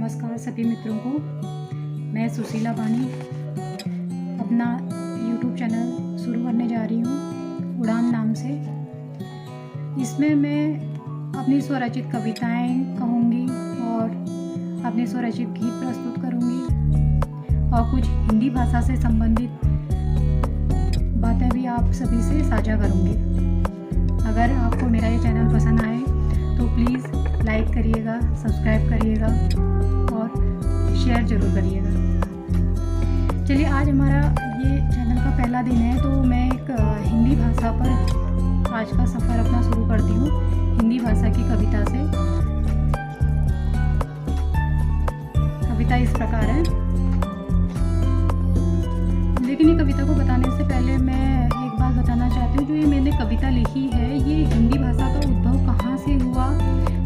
नमस्कार सभी मित्रों को। मैं सुशीला बानी अपना YouTube चैनल शुरू करने जा रही हूँ उड़ान नाम से। इसमें मैं अपनी स्वरचित कविताएं कहूँगी और अपने स्वरचित गीत प्रस्तुत करूँगी और कुछ हिंदी भाषा से संबंधित बातें भी आप सभी से साझा करूँगी। अगर आपको मेरा ये चैनल पसंद आए तो प्लीज़ लाइक करिएगा, सब्सक्राइब करिएगा और शेयर ज़रूर करिएगा। चलिए, आज हमारा ये चैनल का पहला दिन है तो मैं एक हिंदी भाषा पर आज का सफ़र अपना शुरू करती हूँ हिंदी भाषा की कविता से। कविता इस प्रकार है, लेकिन ये कविता को बताने से पहले मैं एक बात बताना चाहती हूँ। जो ये मैंने कविता लिखी है, ये हिंदी भाषा का उद्भव कहाँ से हुआ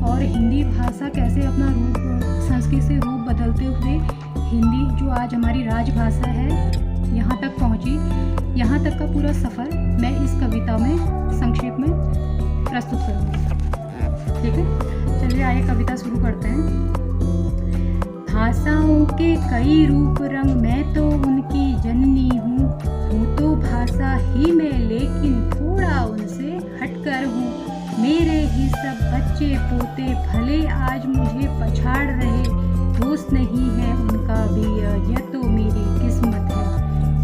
और हिंदी भाषा कैसे अपना रूप संस्कृत से रूप बदलते हुए हिंदी जो आज हमारी राजभाषा है यहाँ तक पहुँची, यहाँ तक का पूरा सफ़र मैं इस कविता में संक्षेप में प्रस्तुत करूँगी। ठीक है, चलिए आइए कविता शुरू करते हैं। भाषाओं के कई रूप रंग, मैं तो उनकी जननी हूँ तो भाषा ही मैं, लेकिन थोड़ा उनसे हटकर हूँ। मेरे ही सब बच्चे पोते भले आज मुझे पछाड़ रहे, दोस्त नहीं है उनका भी, यह तो मेरी किस्मत है,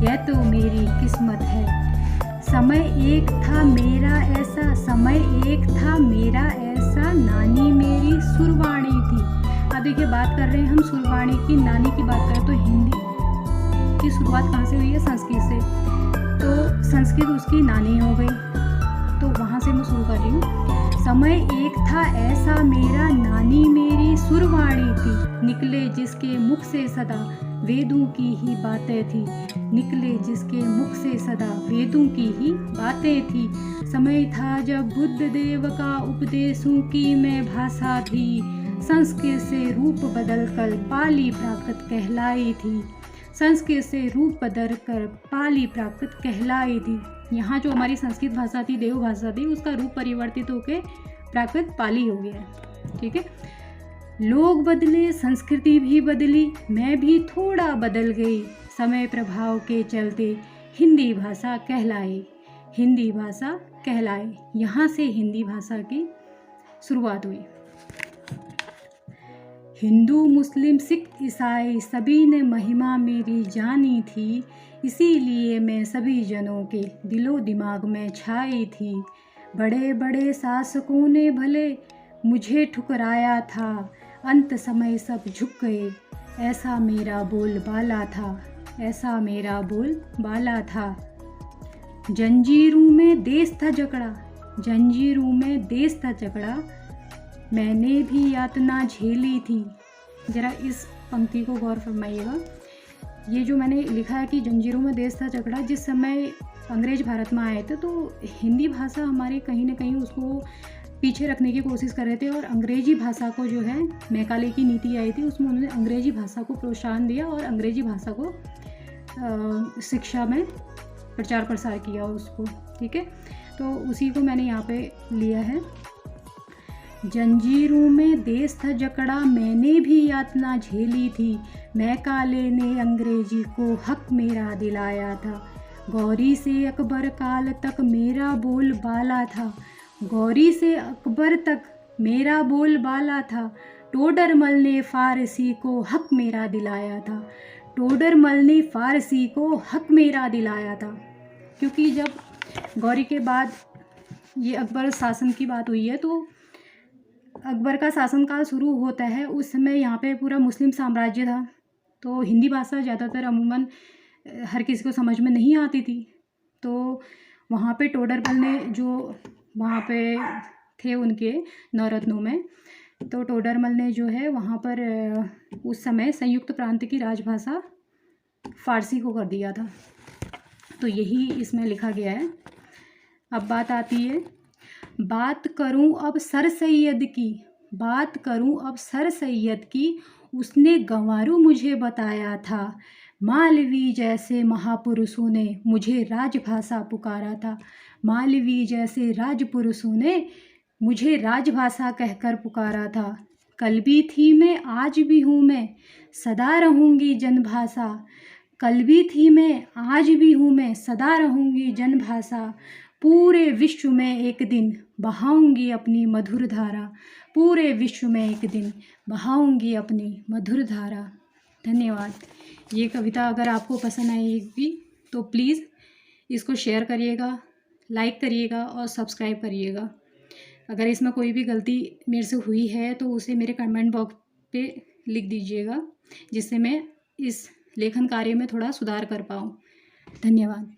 यह तो मेरी किस्मत है। समय एक था मेरा ऐसा, समय एक था मेरा ऐसा, नानी मेरी सुरवाणी थी। अब देखिए, बात कर रहे हैं हम सुरवाणी की, नानी की बात करें तो हिंदी की शुरुआत कहाँ से हुई है? संस्कृत से। तो संस्कृत उसकी नानी हो गई, तो वहाँ से मैं शुरू कर रही हूँ। समय एक था ऐसा मेरा, नानी मेरी सुरवाणी थी, निकले जिसके मुख से सदा वेदों की ही बातें थी, निकले जिसके मुख से सदा वेदों की ही बातें थी। समय था जब बुद्ध देव का उपदेशों की मैं भाषा थी, संस्कृत से रूप बदल कर पाली प्राकृत कहलाई थी, संस्कृत से रूप बदल कर पाली प्राकृत कहलाई थी। यहाँ जो हमारी संस्कृत भाषा थी, देव भाषा थी, उसका रूप परिवर्तित होकर प्राकृत पाली हो गया है। ठीक है, लोग बदले, संस्कृति भी बदली, मैं भी थोड़ा बदल गई, समय प्रभाव के चलते हिंदी भाषा कहलाए, हिंदी भाषा कहलाए। यहाँ से हिंदी भाषा की शुरुआत हुई। हिंदू मुस्लिम सिख ईसाई सभी ने महिमा मेरी जानी थी, इसीलिए मैं सभी जनों के दिलो दिमाग में छाई थी। बड़े बड़े शासकों ने भले मुझे ठुकराया था, अंत समय सब झुक गए, ऐसा मेरा बोलबाला था, ऐसा मेरा बोलबाला था। जंजीरों में देश था जकड़ा, जंजीरों में देश था जकड़ा, मैंने भी यातना झेली थी। ज़रा इस पंक्ति को गौर फरमाइएगा। ये जो मैंने लिखा है कि जंजीरों में देश था जकड़ा, जिस समय अंग्रेज भारत में आए थे तो हिंदी भाषा हमारी कहीं ना कहीं उसको पीछे रखने की कोशिश कर रहे थे और अंग्रेजी भाषा को जो है, मैकाले की नीति आई थी उसमें उन्होंने अंग्रेजी भाषा को प्रोत्साहन दिया और अंग्रेजी भाषा को शिक्षा में प्रचार प्रसार किया उसको। ठीक है, तो उसी को मैंने यहाँ पे लिया है। जंजीरों में देश था जकड़ा, मैंने भी यातना झेली थी, मैकाले ने अंग्रेजी को हक मेरा दिलाया था। गौरी से अकबर काल तक मेरा बोलबाला था, गौरी से अकबर तक मेरा बोलबाला था। टोडरमल ने फारसी को हक मेरा दिलाया था, टोडरमल ने फारसी को हक मेरा दिलाया था। क्योंकि जब गौरी के बाद ये अकबर शासन की बात हुई है, तो अकबर का शासनकाल शुरू होता है, उस समय यहाँ पे पूरा मुस्लिम साम्राज्य था, तो हिंदी भाषा ज़्यादातर अमूमन हर किसी को समझ में नहीं आती थी। तो वहाँ पे टोडरमल ने, जो वहाँ पे थे उनके नवरत्नों में, तो टोडरमल ने जो है वहाँ पर उस समय संयुक्त प्रांत की राजभाषा फारसी को कर दिया था। तो यही इसमें लिखा गया है। अब बात आती है, बात करूं अब सर सैयद की, बात करूं अब सर सैयद की, उसने गंवारू मुझे बताया था, मालवी जैसे महापुरुषों ने मुझे राजभाषा पुकारा था, मालवी जैसे राजपुरुषों ने मुझे राजभाषा कहकर पुकारा था। कल भी थी मैं, आज भी हूँ मैं, सदा रहूँगी जनभाषा। कल भी थी मैं, आज भी हूँ मैं, सदा रहूँगी जनभाषा। पूरे विश्व में एक दिन बहाऊँगी अपनी मधुर धारा। पूरे विश्व में एक दिन बहाऊँगी अपनी मधुर धारा। धन्यवाद। ये कविता अगर आपको पसंद आएगी तो प्लीज़ इसको शेयर करिएगा, लाइक करिएगा और सब्सक्राइब करिएगा। अगर इसमें कोई भी गलती मेरे से हुई है तो उसे मेरे कमेंट बॉक्स पे लिख दीजिएगा, जिससे मैं इस लेखन कार्य में थोड़ा सुधार कर पाऊँ। धन्यवाद।